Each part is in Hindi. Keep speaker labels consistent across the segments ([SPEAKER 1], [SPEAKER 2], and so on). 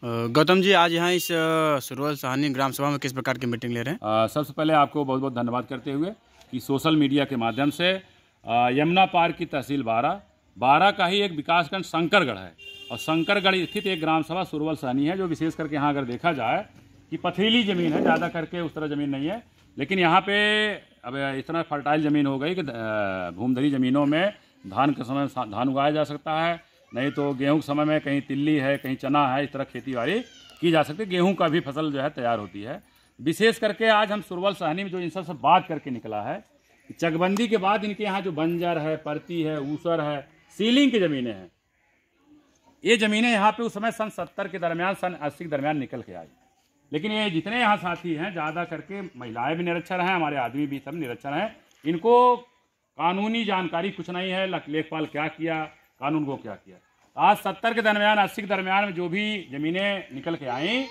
[SPEAKER 1] गौतम जी, आज यहाँ इस सुरवल साहनी ग्राम सभा में किस प्रकार की मीटिंग ले रहे हैं?
[SPEAKER 2] सबसे पहले आपको बहुत बहुत धन्यवाद करते हुए कि सोशल मीडिया के माध्यम से यमुना पार की तहसील बारा का ही एक विकासखंड शंकरगढ़ है और शंकरगढ़ स्थित एक ग्राम सभा सुरवल साहनी है, जो विशेष करके यहाँ अगर देखा जाए कि पथरीली ज़मीन है, ज़्यादा करके उस तरह ज़मीन नहीं है, लेकिन यहाँ पे अब इतना फर्टाइल ज़मीन हो गई कि भूमधरी ज़मीनों में धान के समय धान उगाया जा सकता है, नहीं तो गेहूं के समय में कहीं तिल्ली है, कहीं चना है, इस तरह खेती बाड़ी की जा सकती है। गेहूं का भी फसल जो है तैयार होती है। विशेष करके आज हम सुरवल साहनी में जो इन सबसे बात करके निकला है, चकबंदी के बाद इनके यहाँ जो बंजर है, परती है, ऊसर है, सीलिंग की ज़मीनें हैं, ये ज़मीनें यहाँ पे उस समय सन 70 के दरमियान, सन 80 के दरमियान निकल के आई। लेकिन ये जितने यहाँ साथी हैं, ज़्यादा करके महिलाएँ भी निरक्षर हैं, हमारे आदमी भी सब निरक्षर हैं। इनको कानूनी जानकारी कुछ नहीं है, लेखपाल क्या किया, कानून को क्या किया। आज 70 के दरमियान, 80 के दरमियान में जो भी ज़मीनें निकल के आई,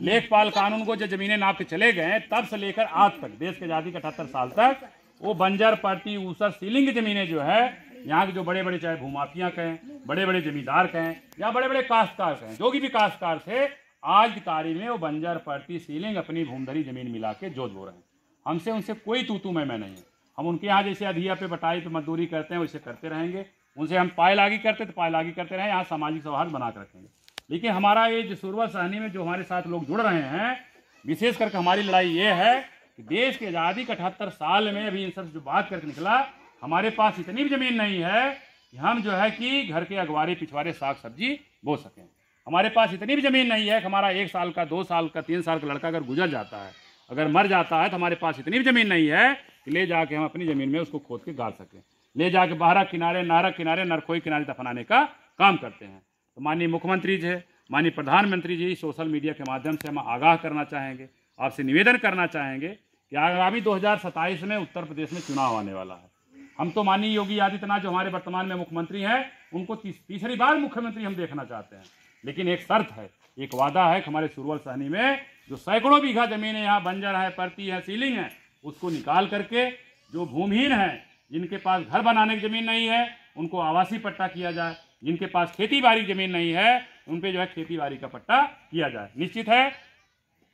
[SPEAKER 2] लेखपाल कानून को जो ज़मीनें नाप के चले गए, तब से लेकर आज तक, देश के आज़ादी के 78 साल तक, वो बंजर, परती, ऊसर, सीलिंग की ज़मीनें जो है, यहाँ के जो बड़े बड़े, चाहे भूमाफिया कहें, बड़े बड़े जमींदार कहें या बड़े बड़े काश्तकार कहें, जो भी काश्तकार थे, आज की तारीख में वो बंजर, परती, सीलिंग अपनी भूमधरी ज़मीन मिला के जोत बो रहे हैं। हमसे उनसे कोई तू मैं नहीं है। हम उनके यहाँ जैसे अधिया पे बटाई पे मजदूरी करते हैं, वैसे करते रहेंगे। उनसे हम पायलागी करते तो पायलागी करते रहे, यहाँ सामाजिक सौहार्द बना कर रखेंगे। लेकिन हमारा ये जो सुरवल साहनी में जो हमारे साथ लोग जुड़ रहे हैं, विशेष करके हमारी लड़ाई ये है कि देश की आज़ादी के 78 साल में अभी इन सब जो बात करके निकला, हमारे पास इतनी भी ज़मीन नहीं है कि हम जो है कि घर के अगवारे पिछवारे साग सब्जी बो सकें। हमारे पास इतनी भी ज़मीन नहीं है कि हमारा 1 साल का, 2 साल का, 3 साल का लड़का अगर गुजर जाता है, अगर मर जाता है, तो हमारे पास इतनी भी ज़मीन नहीं है कि ले जाके हम अपनी ज़मीन में उसको खोद के गाड़ सकें, ले जाके बहरा किनारे, नारा किनारे, नरखोई किनारे दफनाने का काम करते हैं। तो माननीय मुख्यमंत्री जी, माननीय प्रधानमंत्री जी, सोशल मीडिया के माध्यम से हम आगाह करना चाहेंगे, आपसे निवेदन करना चाहेंगे कि आगामी 2027 में उत्तर प्रदेश में चुनाव आने वाला है। हम तो माननीय योगी आदित्यनाथ जो हमारे वर्तमान में मुख्यमंत्री हैं, उनको तीसरी बार मुख्यमंत्री हम देखना चाहते हैं। लेकिन एक शर्त है, एक वादा है कि हमारे सुरवल साहनी में जो सैकड़ों बीघा ज़मीन है, यहाँ बंजर है, परती है, सीलिंग है, उसको निकाल करके जो भूमिहीन है, जिनके पास घर बनाने की ज़मीन नहीं है, उनको आवासीय पट्टा किया जाए। जिनके पास खेती बाड़ी ज़मीन नहीं है, उन पे जो है खेती बाड़ी का पट्टा किया जाए। निश्चित है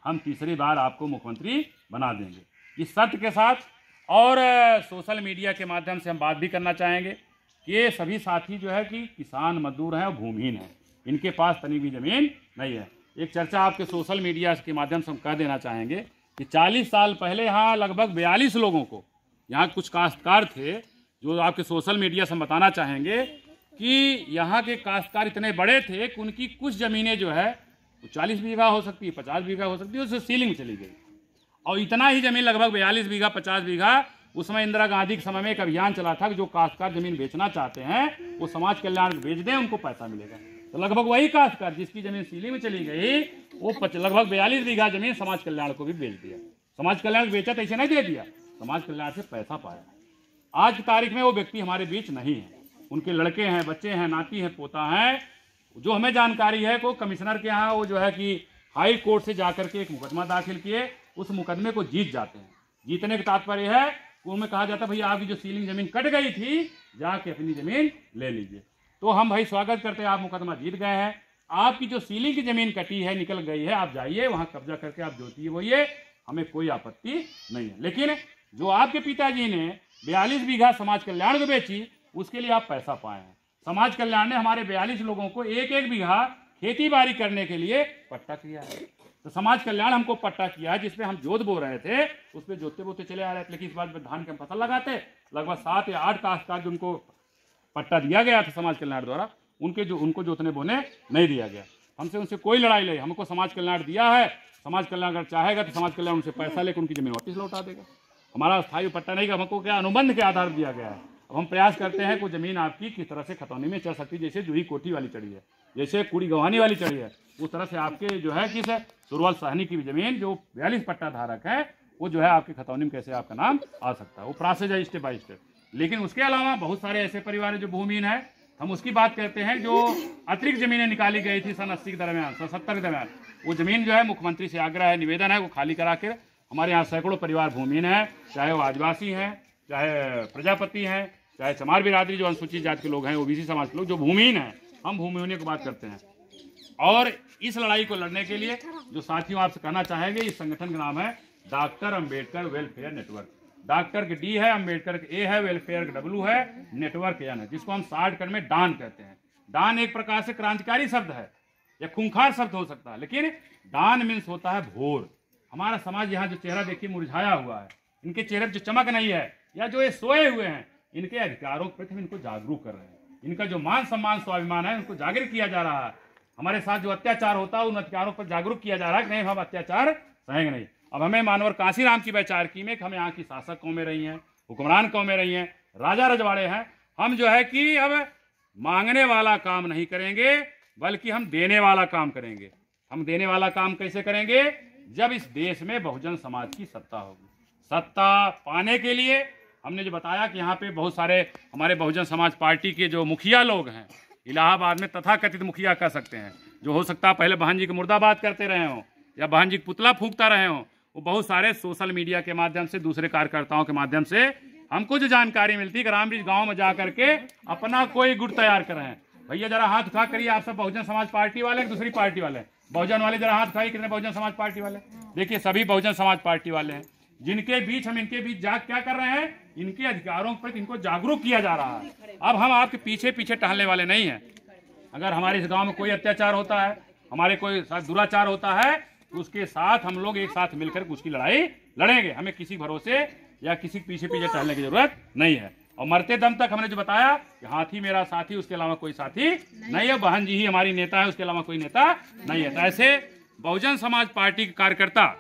[SPEAKER 2] हम तीसरी बार आपको मुख्यमंत्री बना देंगे इस शर्त के साथ। और सोशल मीडिया के माध्यम से हम बात भी करना चाहेंगे कि ये सभी साथी जो है कि किसान मजदूर हैं और भूमिहीन हैं, इनके पास तनी भी ज़मीन नहीं है। एक चर्चा आपके सोशल मीडिया के माध्यम से हम कह देना चाहेंगे कि 40 साल पहले यहाँ लगभग 42 लोगों को, यहाँ कुछ काश्तकार थे जो आपके सोशल मीडिया से हम बताना चाहेंगे कि यहाँ के काश्तकार इतने बड़े थे कि उनकी कुछ ज़मीनें जो है 40 बीघा हो सकती है, 50 बीघा हो सकती है, उससे सीलिंग चली गई। और इतना ही ज़मीन लगभग 42 बीघा, 50 बीघा, उसमें इंदिरा गांधी के समय में एक अभियान चला था कि जो काश्तकार ज़मीन बेचना चाहते हैं वो समाज कल्याण को बेच दें, उनको पैसा मिलेगा। तो लगभग वही काश्तकार जिसकी ज़मीन सीलिंग में चली गई, वो लगभग 42 बीघा ज़मीन समाज कल्याण को भी बेच दिया। समाज कल्याण को बेचा तो ऐसे नहीं दे दिया, समाज कल्याण से पैसा पाया। आज की तारीख में वो व्यक्ति हमारे बीच नहीं है, उनके लड़के हैं, बच्चे हैं, नाती हैं, पोता हैं। जो हमें जानकारी है को कमिश्नर के यहाँ वो जो है कि हाई कोर्ट से जाकर के एक मुकदमा दाखिल किए, उस मुकदमे को जीत जाते हैं। जीतने का तात्पर्य है कि उनमें कहा जाता है भैया आपकी जो सीलिंग ज़मीन कट गई थी, जाके अपनी ज़मीन ले लीजिए। तो हम भाई स्वागत करते हैं, आप मुकदमा जीत गए हैं, आपकी जो सीलिंग की ज़मीन कटी है, निकल गई है, आप जाइए वहाँ कब्जा करके आप जोतिए बोइए, हमें कोई आपत्ति नहीं है। लेकिन जो आपके पिताजी ने 42 बीघा समाज कल्याण को बेची, उसके लिए आप पैसा पाए हैं। समाज कल्याण ने हमारे 42 लोगों को 1-1 बीघा खेती बाड़ी करने के लिए पट्टा किया है। तो समाज कल्याण हमको पट्टा किया है, जिसपे हम जोत बो रहे थे, उस पर जोतते बोते चले आ रहे थे। लेकिन इस बार धान के हम फसल लगाते, लगभग 7 या 8 काश्तकार जो उनको पट्टा दिया गया था समाज कल्याण द्वारा, उनको जोतने बोने नहीं दिया गया। हमसे उनसे कोई लड़ाई नहीं, हमको समाज कल्याण दिया है। समाज कल्याण अगर चाहेगा तो समाज कल्याण उनसे पैसा लेकर उनकी ज़मीन वापस लौटा देगा। हमारा स्थायी पट्टा नहीं, हमको क्या अनुबंध के आधार दिया गया है। अब हम प्रयास करते हैं कि ज़मीन आपकी किस तरह से खतौनी में चढ़ सकती है, जैसे जूही कोठी वाली चढ़ी है, जैसे कुड़ी गवानी वाली चढ़ी है, उस तरह से आपके जो है किस सुरवल साहनी की ज़मीन जो 42 पट्टा धारक है, वो जो है आपके खतौनी में कैसे आपका नाम आ सकता है। वो प्रोसेस है स्टेप बाई स्टेप। लेकिन उसके अलावा बहुत सारे ऐसे परिवार हैं जो भूमिहीन है, हम उसकी बात करते हैं। जो अतिरिक्त ज़मीनें निकाली गई थी सन 80 के दरमियान, सन 70 के दरमियान, वो ज़मीन जो है मुख्यमंत्री से आग्रह है, निवेदन है, वो खाली करा के हमारे यहाँ सैकड़ों परिवार भूमिहीन हैं, चाहे वो आदिवासी हैं, चाहे प्रजापति हैं, चाहे चमार बिरादरी जो अनुसूचित जाति के लोग हैं, ओबीसी समाज के लोग जो भूमिहीन हैं, हम भूमिहीन की बात करते हैं। और इस लड़ाई को लड़ने के लिए जो साथियों आपसे कहना चाहेंगे, इस संगठन का नाम है doctor Ambedkar welfare network. Doctor के डी है, अंबेडकर के ए है, वेलफेयर के डब्ल्यू है, नेटवर्क एन है, जिसको हम शॉर्टकट में डान कहते हैं। डान एक प्रकार से क्रांतिकारी शब्द है या खूंखार शब्द हो सकता है, लेकिन डान मीन्स होता है भोर। हमारा समाज यहाँ जो चेहरा देखिए मुरझाया हुआ है, इनके चेहरे पर जो चमक नहीं है, या जो ये सोए हुए हैं, इनके अधिकारों के प्रति हम इनको जागरूक कर रहे हैं। इनका जो मान सम्मान स्वाभिमान है उनको जागरूक किया जा रहा है। हमारे साथ जो अत्याचार होता है उन अधिकारों पर जागरूक किया जा रहा है कि नहीं, हम अत्याचार सहेंगे नहीं। अब हमें मानवर कांसीराम की वैचारिकी में हम यहाँ की शासक कौमें रही हैं, हुक्मरान कौमें रही हैं, राजा रजवाड़े हैं, हम जो है कि अब मांगने वाला काम नहीं करेंगे बल्कि हम देने वाला काम करेंगे। हम देने वाला काम कैसे करेंगे? जब इस देश में बहुजन समाज की सत्ता होगी। सत्ता पाने के लिए हमने जो बताया कि यहाँ पे बहुत सारे हमारे बहुजन समाज पार्टी के जो मुखिया लोग हैं, इलाहाबाद में तथाकथित मुखिया कह सकते हैं, जो हो सकता है पहले बहन जी के मुर्दाबाद करते रहे हों या बहन जी पुतला फूंकता रहे हों, वो बहुत सारे सोशल मीडिया के माध्यम से, दूसरे कार्यकर्ताओं के माध्यम से हमको जो जानकारी मिलती है कि रामब्रिज गांव में जा करके अपना कोई गुट तैयार कर रहे हैं। भैया जरा हाथ उठा करिए, आप सब बहुजन समाज पार्टी वाले हैं, दूसरी पार्टी वाले हैं? बहुजन वाले जरा हाथ उठाइए, कितने बहुजन समाज पार्टी वाले? देखिए सभी बहुजन समाज पार्टी वाले हैं, जिनके बीच हम इनके बीच जा क्या कर रहे हैं, इनके अधिकारों पर इनको जागरूक किया जा रहा है। अब हम आपके पीछे पीछे टहलने वाले नहीं हैं। अगर हमारे इस गांव में कोई अत्याचार होता है, हमारे कोई साथ दुराचार होता है, तो उसके साथ हम लोग एक साथ मिलकर उसकी लड़ाई लड़ेंगे। हमें किसी भरोसे या किसी पीछे पीछे टहलने की जरूरत नहीं है। और मरते दम तक हमने जो बताया कि हाथी मेरा साथी, उसके अलावा कोई साथी नहीं है, बहन जी ही हमारी नेता है, उसके अलावा कोई नेता नहीं है। तो ऐसे बहुजन समाज पार्टी के कार्यकर्ता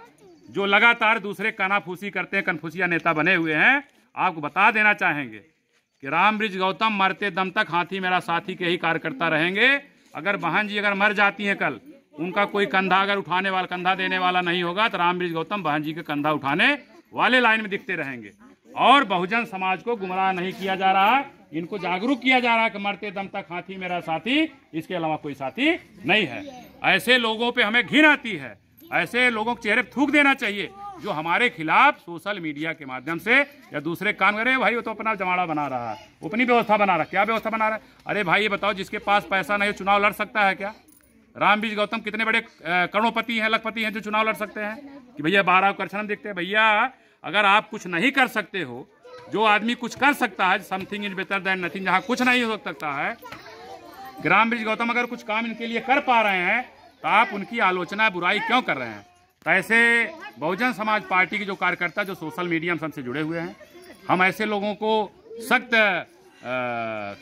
[SPEAKER 2] जो लगातार दूसरे कानाफूसी करते हैं, कन्फ्यूसिया नेता बने हुए हैं, आपको बता देना चाहेंगे कि रामब्रिज गौतम मरते दम तक हाथी मेरा साथी के ही कार्यकर्ता रहेंगे। अगर बहन जी अगर मर जाती हैं कल, उनका कोई कंधा अगर उठाने वाला, कंधा देने वाला नहीं होगा, तो रामब्रिज गौतम बहन जी के कंधा उठाने वाले लाइन में दिखते रहेंगे। और बहुजन समाज को गुमराह नहीं किया जा रहा, इनको जागरूक किया जा रहा है कि मरते दम तक हाथी मेरा साथी, इसके अलावा कोई साथी नहीं है। ऐसे लोगों पे हमें घिन आती है, ऐसे लोगों के चेहरे थूक देना चाहिए जो हमारे खिलाफ सोशल मीडिया के माध्यम से या दूसरे काम कर रहे हैं। भाई वो तो अपना जमाड़ा बना रहा है, अपनी व्यवस्था बना रहा है। क्या व्यवस्था बना रहा है? अरे भाई ये बताओ, जिसके पास पैसा नहीं चुनाव लड़ सकता है क्या? रामब्रिज गौतम कितने बड़े करोड़पति हैं, लखपति हैं जो चुनाव लड़ सकते हैं? कि भैया 12 करछन देखते हैं। भैया अगर आप कुछ नहीं कर सकते हो, जो आदमी कुछ कर सकता है, something is better than nothing, जहाँ कुछ नहीं हो सकता है, रामब्रिज गौतम अगर कुछ काम इनके लिए कर पा रहे हैं, तो आप उनकी आलोचना बुराई क्यों कर रहे हैं? तो ऐसे बहुजन समाज पार्टी के जो कार्यकर्ता जो सोशल मीडिया से जुड़े हुए हैं, हम ऐसे लोगों को सख्त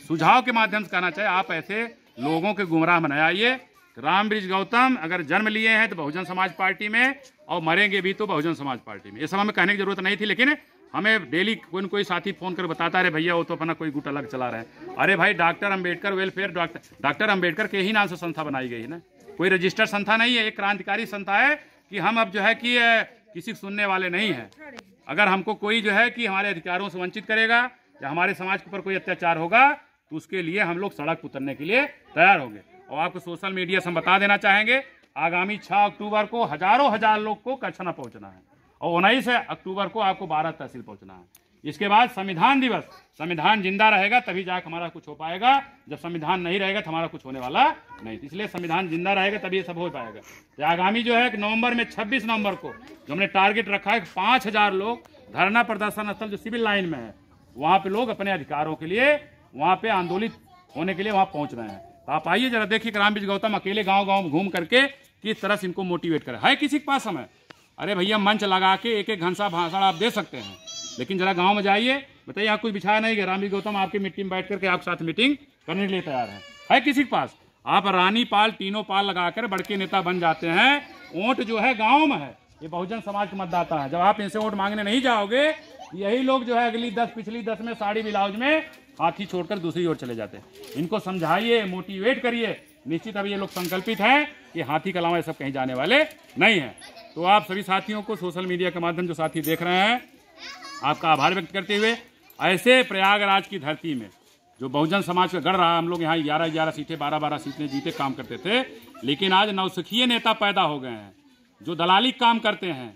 [SPEAKER 2] सुझाव के माध्यम से कहना चाहिए, आप ऐसे लोगों के गुमराह बनाइए। रामब्रिज गौतम अगर जन्म लिए हैं तो बहुजन समाज पार्टी में, और मरेंगे भी तो बहुजन समाज पार्टी में। ये सब हमें कहने की जरूरत नहीं थी, लेकिन हमें डेली कोई न कोई साथी फोन कर बताता है, भैया वो तो अपना कोई गुट अलग चला रहे हैं। अरे भाई doctor Ambedkar welfare, doctor Ambedkar के ही नाम से संस्था बनाई गई है ना, कोई रजिस्टर्ड संस्था नहीं है। एक क्रांतिकारी संस्था है कि हम अब जो है कि किसी सुनने वाले नहीं हैं। अगर हमको कोई जो है कि हमारे अधिकारों से वंचित करेगा या हमारे समाज के ऊपर कोई अत्याचार होगा, तो उसके लिए हम लोग सड़क उतरने के लिए तैयार होंगे। और आपको सोशल मीडिया से हम बता देना चाहेंगे, आगामी 6 अक्टूबर को हजारों हजार लोग को कच्छना पहुंचना है, और 19 अक्टूबर को आपको 12 तहसील पहुंचना है। इसके बाद संविधान दिवस, संविधान जिंदा रहेगा तभी जाकर हमारा कुछ हो पाएगा। जब संविधान नहीं रहेगा तो हमारा कुछ होने वाला नहीं। इसलिए संविधान जिंदा रहेगा तभी ये सब हो पाएगा। तो आगामी जो है नवंबर में 26 नवंबर को जो हमने टारगेट रखा है, 5000 लोग धरना प्रदर्शन स्थल जो सिविल लाइन में है, वहाँ पे लोग अपने अधिकारों के लिए वहाँ पे आंदोलित होने के लिए वहाँ पहुँच रहे हैं। तो आप आइए जरा देखिए कि रामब्रिज गौतम अकेले गाँव गाँव घूम करके किस तरह से इनको मोटिवेट करे। है किसी के पास समय? अरे भैया मंच लगा के एक एक घंटा भाषण आप दे सकते हैं, लेकिन जरा गांव में जाइए, बताइए यहाँ कुछ बिछाया नहीं गया। रामब्रिज गौतम आपकी मीटिंग में बैठ करके आपके साथ मीटिंग करने के लिए तैयार है किसी के पास? आप रानी पाल तीनों पाल लगाकर बड़के नेता बन जाते हैं। वोट जो है गांव में है, ये बहुजन समाज के मतदाता है। जब आप इनसे वोट मांगने नहीं जाओगे, यही लोग जो है अगली 10 पिछली 10 में साड़ी ब्लाउज में हाथी छोड़कर दूसरी ओर चले जाते हैं। इनको समझाइए, मोटिवेट करिए। निश्चित अब ये लोग संकल्पित हैं कि हाथी के अलावा ये सब कहीं जाने वाले नहीं हैं। तो आप सभी साथियों को सोशल मीडिया के माध्यम जो साथी देख रहे हैं, आपका आभार व्यक्त करते हुए, ऐसे प्रयागराज की धरती में जो बहुजन समाज का गढ़ रहा, हम लोग यहाँ 11-11 सीटें 12-12 सीटें जीते काम करते थे, लेकिन आज नौसिखिए नेता पैदा हो गए हैं जो दलाली काम करते हैं,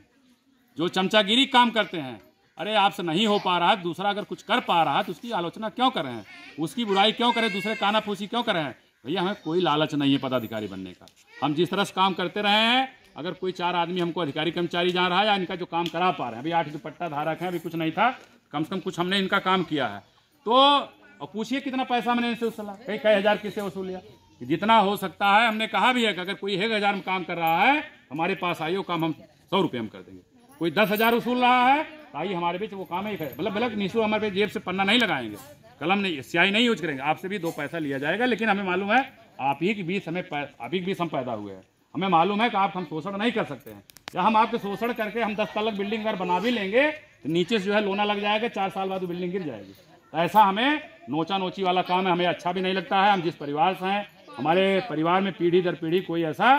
[SPEAKER 2] जो चमचागिरी काम करते हैं। अरे आपसे नहीं हो पा रहा है, दूसरा अगर कुछ कर पा रहा है तो उसकी आलोचना क्यों कर रहे हैं, उसकी बुराई क्यों करें, दूसरे कानाफूसी क्यों कर रहे हैं? भैया हमें कोई लालच नहीं है पदाधिकारी बनने का। हम जिस तरह से काम करते रहे हैं, अगर कोई 4 आदमी हमको अधिकारी कर्मचारी जा रहा है या इनका जो काम करा पा रहे हैं, अभी 8 दुपट्टा धारक हैं, अभी कुछ नहीं था, कम से कम कुछ हमने इनका काम किया है। तो और पूछिए कितना पैसा मैंने इनसे वसूला, कई हज़ार किससे वसूल लिया, जितना हो सकता है। हमने कहा भी है कि अगर कोई 1,000 में काम कर रहा है हमारे पास आइए, वो काम हम 100 रुपये में कर देंगे। कोई 10,000 वसूल रहा है तो आइए हमारे बीच, वो काम ही है। मतलब निशु हमारे पे जेब से पन्ना नहीं लगाएंगे, कलम नहीं, स्याही नहीं यूज करेंगे। आपसे भी 2 पैसा लिया जाएगा, लेकिन हमें मालूम है आप ही के बीच हम पैदा हुए हैं। हमें मालूम है कि आप हम शोषण नहीं कर सकते हैं, या हम आपके शोषण करके हम 10 तलक बिल्डिंग अगर बना भी लेंगे तो नीचे से जो है लोना लग जाएगा, 4 साल बाद वो बिल्डिंग गिर जाएगी। तो ऐसा हमें नोचा नोची वाला काम है, हमें अच्छा भी नहीं लगता है। हम जिस परिवार से हैं, हमारे परिवार में पीढ़ी दर पीढ़ी कोई ऐसा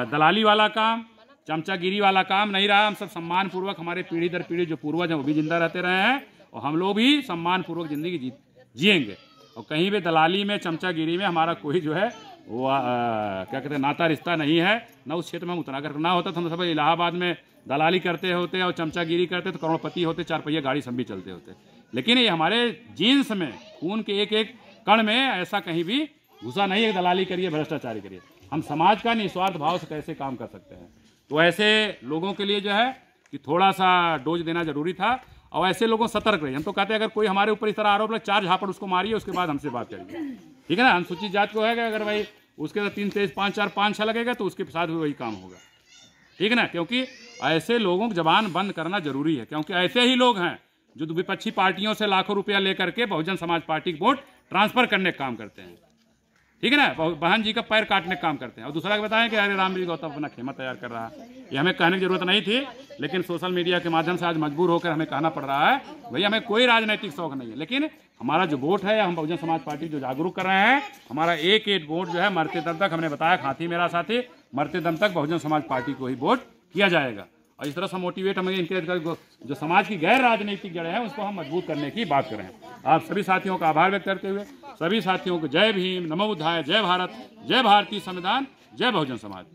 [SPEAKER 2] दलाली वाला काम, चमचागिरी वाला काम नहीं रहा। हम सब सम्मान पूर्वक, हमारे पीढ़ी दर पीढ़ी जो पूर्वज हैं वो भी जिंदा रहते रहे हैं, और हम लोग भी सम्मान पूर्वक जिंदगी जिएंगे। और कहीं भी दलाली में, चमचागिरी में हमारा कोई जो है वो क्या कहते हैं, नाता रिश्ता नहीं है, ना उस क्षेत्र में हम उतना। अगर ना होता तो हम सब इलाहाबाद में दलाली करते होते और चमचागिरी करते तो करोड़पति होते, 4 पहिया गाड़ी सब भी चलते होते। लेकिन ये हमारे जीन्स में, खून के एक एक कण में ऐसा कहीं भी घुसा नहीं है दलाली करिए, भ्रष्टाचारी करिए। हम समाज का निस्वार्थ भाव से कैसे काम कर सकते हैं। तो ऐसे लोगों के लिए जो है कि थोड़ा सा डोज देना जरूरी था, और ऐसे लोगों सतर्क रहिए। हम तो कहते हैं अगर कोई हमारे ऊपर इस तरह आरोप लगे, 4 झापड़ उसको मारिए, उसके बाद हमसे बात करिए, ठीक है ना। अनुसूचित जात को है अगर भाई उसके साथ 3 तेज 5 4 5 6 लगेगा तो उसके साथ भी वही काम होगा, ठीक है ना। क्योंकि ऐसे लोगों की जबान बंद करना जरूरी है, क्योंकि ऐसे ही लोग हैं जो विपक्षी पार्टियों से लाखों रुपया लेकर के बहुजन समाज पार्टी की वोट ट्रांसफर करने का काम करते हैं, ठीक है ना। बहन जी का पैर काटने का काम करते हैं। और दूसरा बताएं कि अरे रामवीर गौतम अपना खेमा तैयार कर रहा है, ये हमें कहने की जरूरत नहीं थी, लेकिन सोशल मीडिया के माध्यम से आज मजबूर होकर हमें कहना पड़ रहा है। भैया हमें कोई राजनीतिक शौक नहीं है, लेकिन हमारा जो वोट है, हम बहुजन समाज पार्टी जो जागरूक कर रहे हैं, हमारा एक एक वोट जो है मरते दम तक, हमने बताया हाथी मेरा साथी, मरते दम तक बहुजन समाज पार्टी को ही वोट किया जाएगा। और इस तरह से मोटिवेट हमें इनके जो समाज की गैर राजनीतिक जड़ें हैं उसको हम मजबूत करने की बात करें। आप सभी साथियों का आभार व्यक्त करते हुए सभी साथियों को जय भीम, नमो बुद्धाय, जय भारत, जय भारतीय संविधान, जय बहुजन समाज।